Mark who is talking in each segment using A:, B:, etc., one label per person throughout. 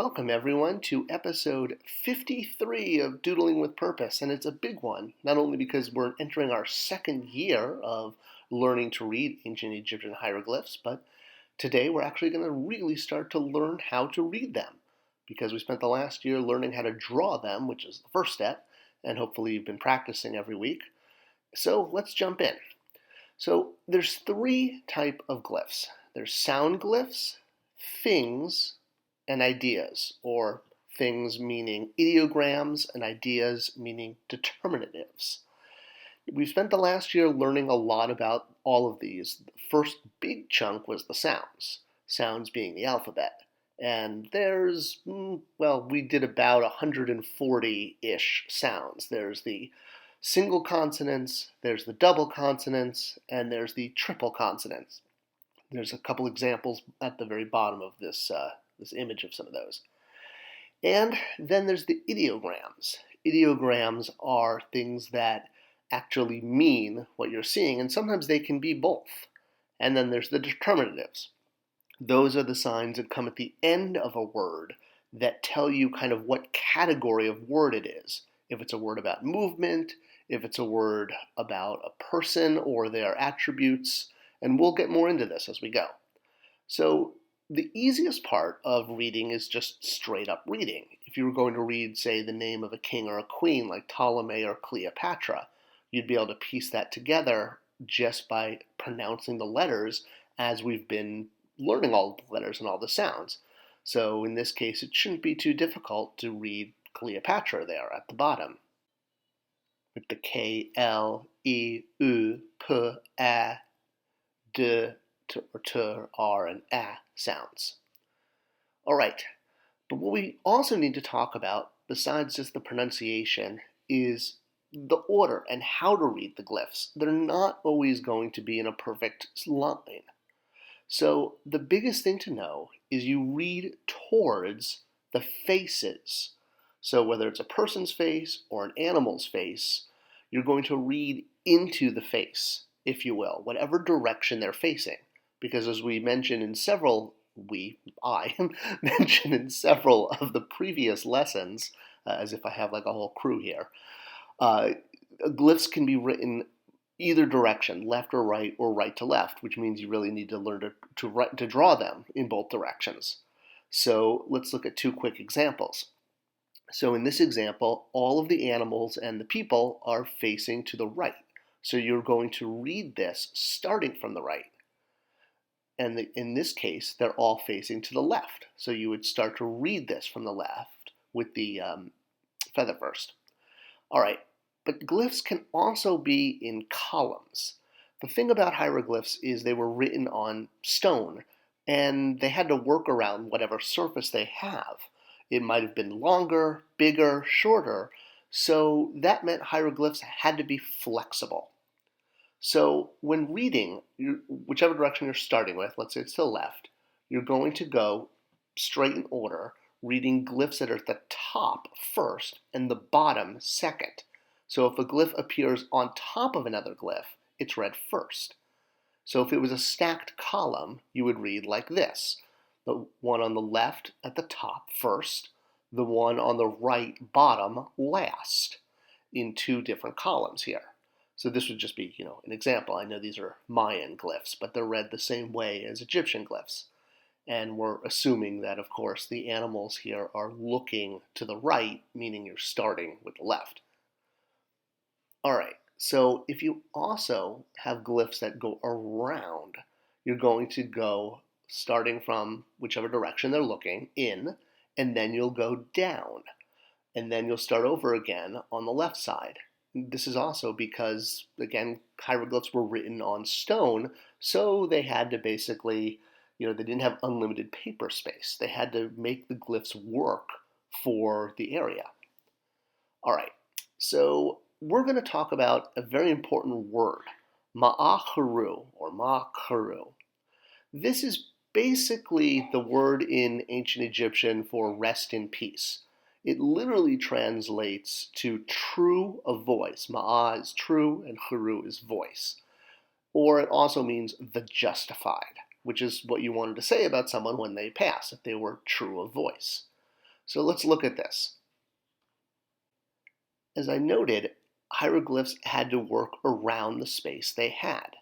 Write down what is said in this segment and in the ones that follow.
A: Welcome everyone to episode 53 of Doodling with Purpose, and it's a big one, not only because we're entering our second year of learning to read ancient Egyptian hieroglyphs, but today we're actually going to really start to learn how to read them, because we spent the last year learning how to draw them, which is the first step, and hopefully you've been practicing every week. So let's jump in. So there's three types of glyphs. There's sound glyphs, things, and ideas, or things meaning ideograms and ideas meaning determinatives. We spent the last year learning a lot about all of these. The first big chunk was the sounds being the alphabet. And there's, we did about 140-ish sounds. There's the single consonants, there's the double consonants, and there's the triple consonants. There's a couple examples at the very bottom of this image of some of those. And then there's the ideograms. Ideograms are things that actually mean what you're seeing, and sometimes they can be both. And then there's the determinatives. Those are the signs that come at the end of a word that tell you kind of what category of word it is. If it's a word about movement, if it's a word about a person or their attributes, and we'll get more into this as we go. So the easiest part of reading is just straight up reading. If you were going to read, say, the name of a king or a queen like Ptolemy or Cleopatra, you'd be able to piece that together just by pronouncing the letters as we've been learning all the letters and all the sounds. So in this case, it shouldn't be too difficult to read Cleopatra there at the bottom, with the K, L, E, U, P, A, D, T, R, and A sounds. All right, but what we also need to talk about, besides just the pronunciation, is the order and how to read the glyphs. They're not always going to be in a perfect line. So the biggest thing to know is you read towards the faces. So whether it's a person's face or an animal's face, you're going to read into the face, if you will, whatever direction they're facing. Because as we mentioned in I mentioned in several of the previous lessons, as if I have like a whole crew here, glyphs can be written either direction, left or right to left, which means you really need to learn to draw them in both directions. So let's look at two quick examples. So in this example, all of the animals and the people are facing to the right. So you're going to read this starting from the right. And in this case, they're all facing to the left. So you would start to read this from the left with the feather first. All right, but glyphs can also be in columns. The thing about hieroglyphs is they were written on stone, and they had to work around whatever surface they have. It might have been longer, bigger, shorter, so that meant hieroglyphs had to be flexible. So when reading, whichever direction you're starting with, let's say it's to the left, you're going to go straight in order, reading glyphs that are at the top first and the bottom second. So if a glyph appears on top of another glyph, it's read first. So if it was a stacked column, you would read like this. The one on the left at the top first, the one on the right bottom last, in two different columns here. So this would just be, an example. I know these are Mayan glyphs, but they're read the same way as Egyptian glyphs. And we're assuming that, of course, the animals here are looking to the right, meaning you're starting with the left. All right, so if you also have glyphs that go around, you're going to go starting from whichever direction they're looking, in, and then you'll go down. And then you'll start over again on the left side. This is also because, again, hieroglyphs were written on stone, so they had to basically, they didn't have unlimited paper space. They had to make the glyphs work for the area. All right, so we're going to talk about a very important word, ma'acharu, or ma'akaru. This is basically the word in ancient Egyptian for rest in peace. It literally translates to true of voice. Ma'a is true and haru is voice. Or it also means the justified, which is what you wanted to say about someone when they pass, if they were true of voice. So let's look at this. As I noted, hieroglyphs had to work around the space they had.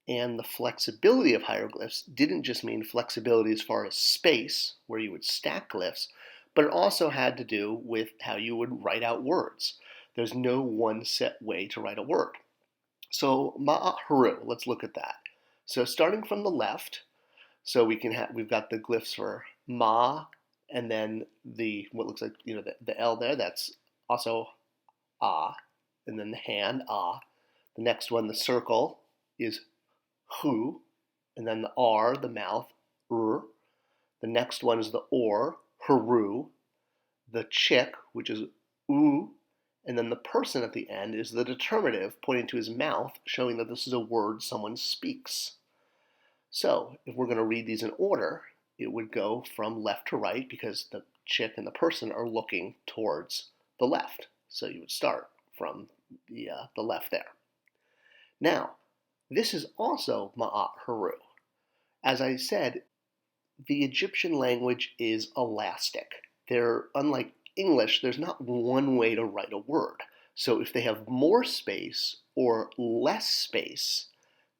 A: And the flexibility of hieroglyphs didn't just mean flexibility as far as space, where you would stack glyphs, but it also had to do with how you would write out words. There's no one set way to write a word. So ma'aharu, let's look at that. So starting from the left, so we've got the glyphs for ma, and then what looks like the L there, that's also ah, and then the hand ah. The next one, the circle, is hu, and then the R, the mouth, r. The next one is the or, haru. The chick, which is u, and then the person at the end is the determinative, pointing to his mouth, showing that this is a word someone speaks. So if we're going to read these in order, it would go from left to right because the chick and the person are looking towards the left. So you would start from the left there. Now, this is also Ma'at Haru. As I said, the Egyptian language is elastic. Unlike English, there's not one way to write a word. So if they have more space or less space,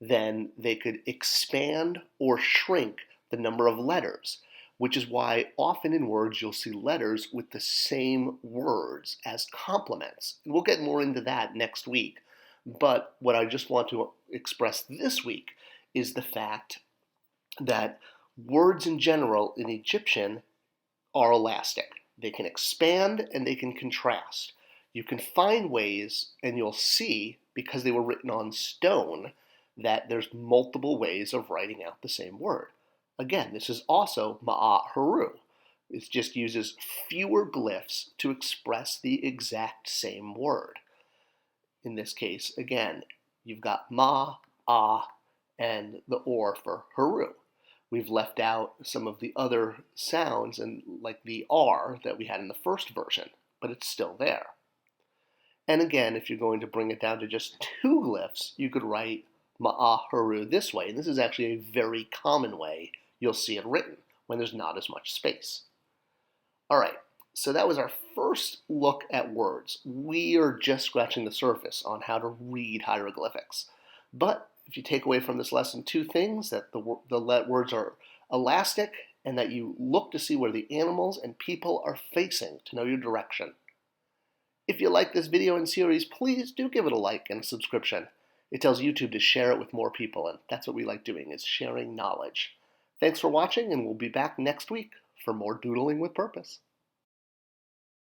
A: then they could expand or shrink the number of letters, which is why often in words you'll see letters with the same words as complements. And we'll get more into that next week. But what I just want to express this week is the fact that words in general in Egyptian are elastic. They can expand and they can contrast. You can find ways, and you'll see, because they were written on stone, that there's multiple ways of writing out the same word. Again, this is also Ma'at Haru. It just uses fewer glyphs to express the exact same word. In this case, again, you've got ma, ah, and the or for haru. We've left out some of the other sounds, and like the R that we had in the first version, but it's still there. And again, if you're going to bring it down to just two glyphs, you could write ma'aharu this way. And this is actually a very common way you'll see it written when there's not as much space. All right, so that was our first look at words. We are just scratching the surface on how to read hieroglyphics. But if you take away from this lesson two things, that the words are elastic and that you look to see where the animals and people are facing to know your direction. If you like this video and series, please do give it a like and a subscription. It tells YouTube to share it with more people, and that's what we like doing, is sharing knowledge. Thanks for watching, and we'll be back next week for more Doodling with Purpose.